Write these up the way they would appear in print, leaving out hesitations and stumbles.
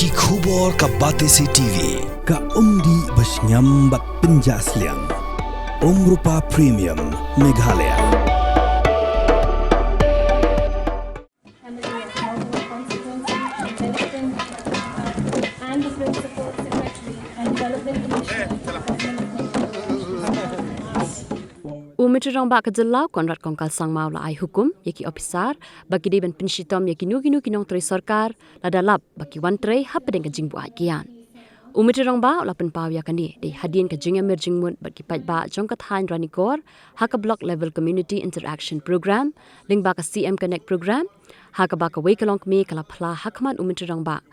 Yaki khubor ka Batesi TV ka umdi basnyam bat penjaslian Rupa Premium Meghalaya. And the Principal Secretary and Development Commissioner. Pynshitom ba kajelau Conrad kongkal sang mau la ai hukum yaki Ophisar bagi di ben Pynshitom yaki nu kinong tri sarkar la dalap bagi wan tre hapedeng ka jing Buaid kian. Pynshitom ba la pen pau yakan di hadin ka jing emerging mun bagi pai ba jong ka thain ranikor haka block level community interaction program ling ba ka CM connect program haka ba ka wekalong me kala phla hakman Pynshitom ba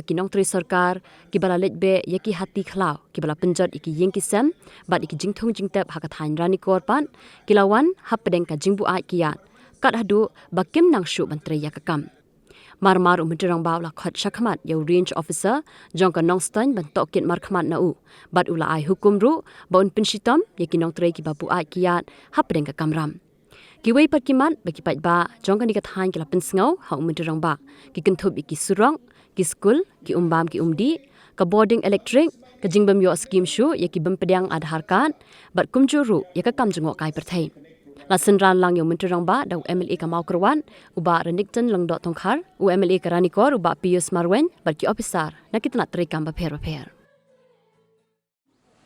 kinong tri sarkar Kiba letbe yaki hati khlau Kiba penjat iki yeng kisam bat iki jingthong jingtep haka thain ranikor pan kilawan hapedeng ka jing Buaid kian kat hadu bakim nang shu bantre yakakam Marmar Pynshitom ba la khat shakhamat yo range officer jong ka nongstan ban tokit mar khmat na u bat ula ai hukum ru bon Pynshitom yaki nong tre ki ba Buaid kiat hapdeng ka kamram kiwei pat kimat baki pat ba jong ka ni ka thain ki la pinsngau ha Pynshitom ba ki kenthub iki surong ki school ki umbam ki umdi ka boarding electric ka jingbam yo scheme shu yaki bam pedang Aadhar card bat kumjuru yaka kam jingok kai perthai la senran lang yo Pynshitom ba dau MLA ka mau kerwan uba renikten lang dot tongkhar u MLA ka ranikor uba Pius Marwen bat ki Ophisar nakitna trekam ba pher.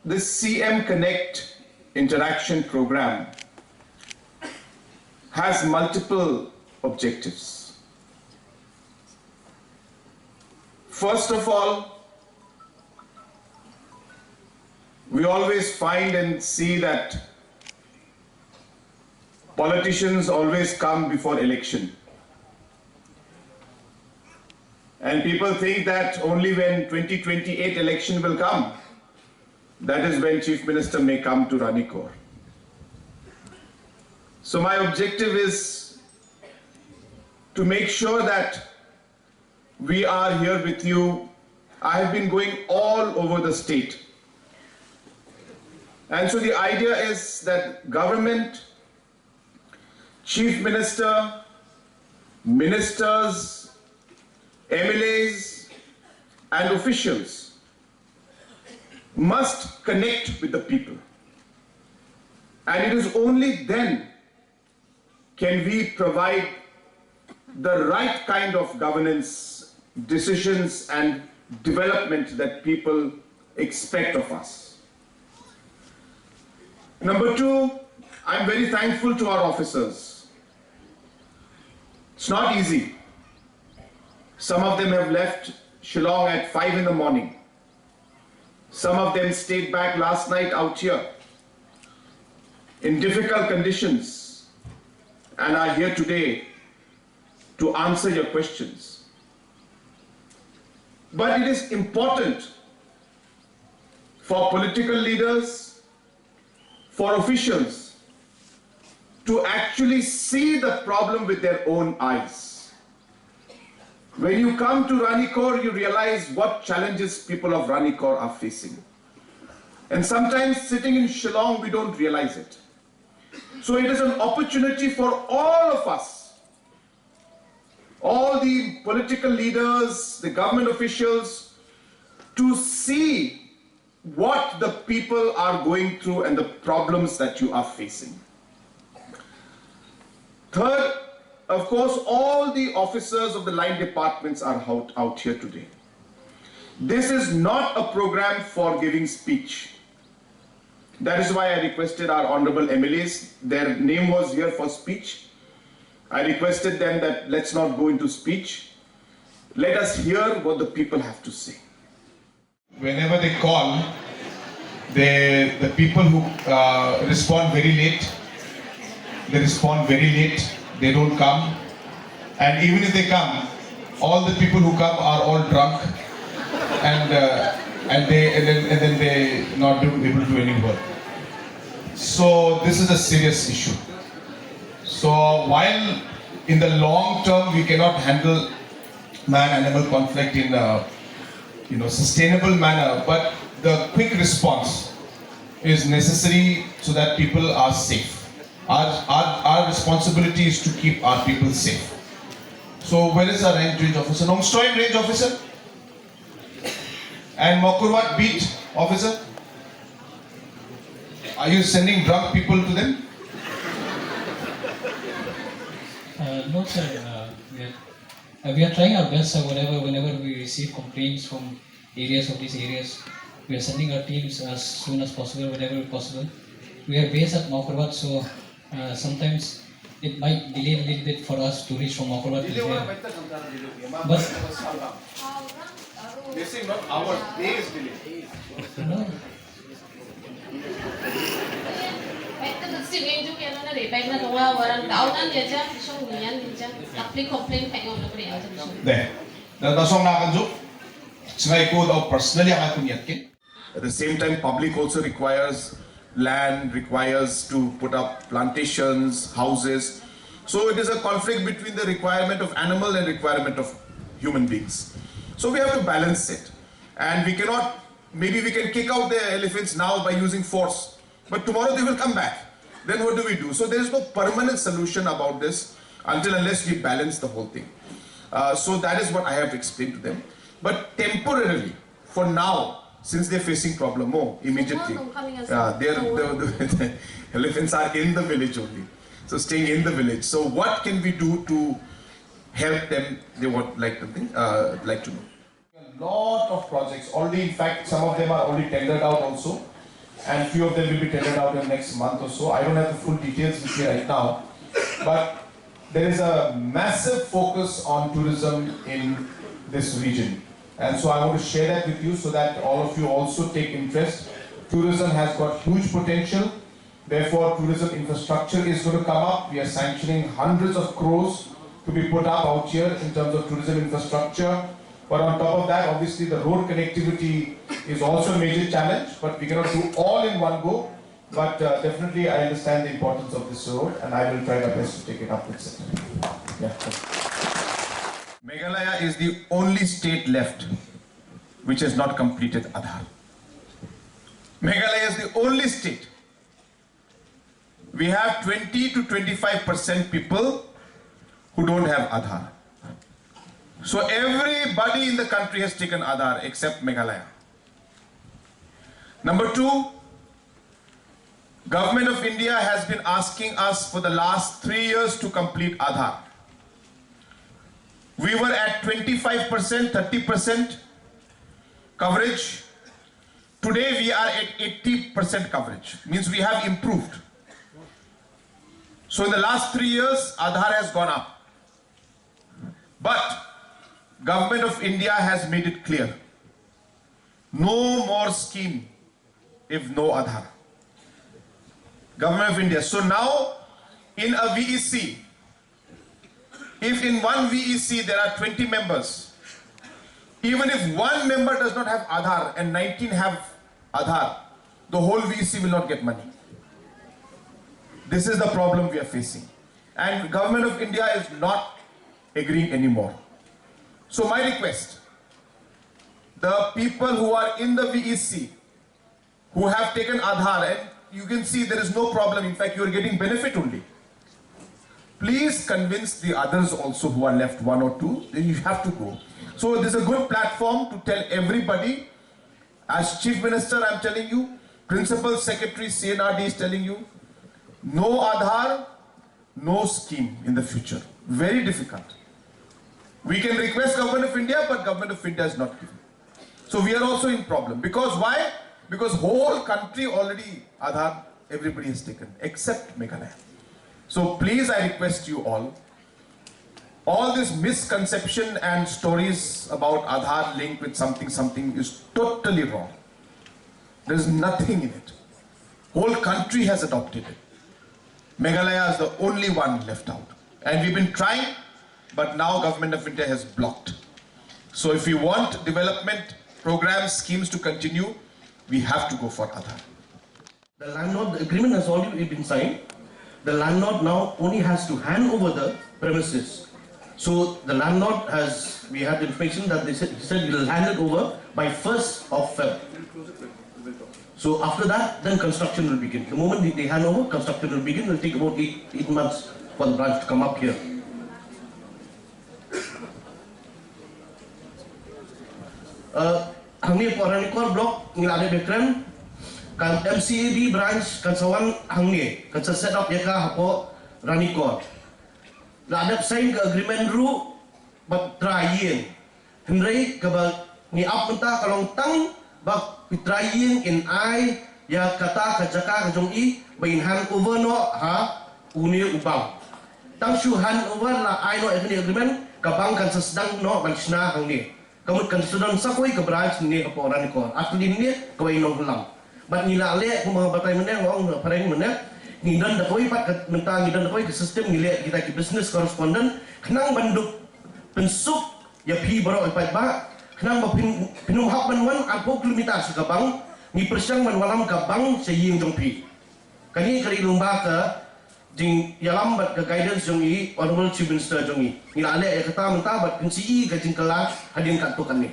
This CM Connect interaction program has multiple objectives. First of all, we always find and see that politicians always come before election. And people think that only when 2028 election will come, that is when Chief Minister may come to Ranikor. So my objective is to make sure that we are here with you. I have been going all over the state. And so the idea is that government, Chief Minister, ministers, MLAs, and officials must connect with the people. And it is only then can we provide the right kind of governance, decisions, and development that people expect of us. Number two, I'm very thankful to our officers. It's not easy. Some of them have left Shillong at 5 in the morning. Some of them stayed back last night out here in difficult conditions and are here today to answer your questions. But it is important for political leaders, for officials, to actually see the problem with their own eyes. When you come to Ranikor, you realize what challenges people of Ranikor are facing. And sometimes sitting in Shillong, we don't realize it. So it is an opportunity for all of us, all the political leaders, the government officials, to see what the people are going through and the problems that you are facing. Third, of course, all the officers of the line departments are out here today. This is not a program for giving speech. That is why I requested our honorable MLAs, their name was here for speech. I requested them that let's not go into speech. Let us hear what the people have to say. Whenever they call, the people who respond very late, they respond very late, they don't come. And even if they come, all the people who come are all drunk and then they not able to do any work. So this is a serious issue. So while in the long term we cannot handle man-animal conflict in a sustainable manner, but the quick response is necessary so that people are safe. Our responsibility is to keep our people safe. So where is our range officer? Nongstoy range officer? And Mokurwat beat Ophisar? Are you sending drunk people to them? No, sir. We are trying our best, sir. Whenever we receive complaints from areas of these areas, we are sending our teams as soon as possible, whenever possible. We are based at Mokurwat, so sometimes it might delay a little bit for us to reach from Mokurwat to here. But They say not hours, days delay. no, There. Dasong nakanjuk. Singay ko daw personally ang akong yakin. At the same time, public also requires land, requires to put up plantations, houses. So it is a conflict between the requirement of animal and requirement of human beings. So we have to balance it. And we cannot, maybe we can kick out the elephants now by using force, but tomorrow they will come back. Then what do we do? So there is no permanent solution about this unless we balance the whole thing. So that is what I have explained to them. But temporarily, for now, since they're facing problem more immediately, the elephants are in the village only. So staying in the village. So what can we do to help them? They would like to know. A lot of projects already. In fact, some of them are already tendered out also, and few of them will be tendered out in the next month or so. I don't have the full details with me right now, but there is a massive focus on tourism in this region, and so I want to share that with you so that all of you also take interest. Tourism has got huge potential. Therefore, tourism infrastructure is going to come up. We are sanctioning hundreds of crores to be put up out here in terms of tourism infrastructure. But on top of that, obviously the road connectivity is also a major challenge, but we cannot do all in one go. But definitely I understand the importance of this road, and I will try my best to take it up with it. Yeah. Meghalaya is the only state left which has not completed Aadhar. Meghalaya is the only state. We have 20 to 25% people who don't have Aadhar. So everybody in the country has taken Aadhar except Meghalaya. Number two, Government of India has been asking us for the last 3 years to complete Aadhar. We were at 25%, 30% coverage. Today we are at 80% coverage. Means we have improved. So in the last 3 years, Aadhar has gone up. But Government of India has made it clear. No more scheme if no Aadhar. Government of India. So now in a VEC, if in one VEC there are 20 members, even if one member does not have Aadhar and 19 have Aadhar, the whole VEC will not get money. This is the problem we are facing. And Government of India is not agreeing anymore. So my request, the people who are in the VEC, who have taken Aadhar, and you can see there is no problem, in fact you are getting benefit only. Please convince the others also who are left, one or two, then you have to go. So this is a good platform to tell everybody. As Chief Minister I am telling you, Principal Secretary CNRD is telling you, no Aadhar, no scheme in the future. Very difficult. We can request Government of India, but Government of India is not giving. So we are also in problem. Because why? Because whole country already Aadhar, everybody has taken, except Meghalaya. So please, I request you all this misconception and stories about Aadhar linked with something is totally wrong. There is nothing in it. Whole country has adopted it. Meghalaya is the only one left out. And we've been trying, but now Government of India has blocked. So if we want development programs, schemes to continue, we have to go for Aadhar. The landlord, the agreement has already been signed. The landlord now only has to hand over the premises. So the landlord has, we had information that he said he will hand it over by 1st of Feb. So after that, then construction will begin. The moment they hand over, construction will begin. It will take about 8 months for the branch to come up here. hangni orang ni kor blok ngila ada background kan MCAB branch kan sawan hangni kan set up ya ka hapo ranikor la ada sign ke agreement ru bat trying henry ke ba ni up mentah kalong tang ba trying in I ya kata kajaka kajong I bain hand over no ha uni ubang tang shu hand over la I no agreement kabang kan sedang no bansna hangni kamu kan sudah sakoi ke branch ni apa orang ni kor asli ni kau inong hulang bat nila le aku mga batay mana ngong pareng mana ngidan da koi pat mentang ngidan da koi ke sistem ngile kita ki business correspondent kenang banduk pensuk ya pi baro ipat ba kenang ba pinum hak banwan apo kilometer sa kabang ni persyang manwalam kabang sa ying jong pi kani kari lumba ke jing yalam bat ke guidance jong I honorable chief minister jong I nila le ya kata mentah bat pensi I ke jing kelas hadin kat tukan ni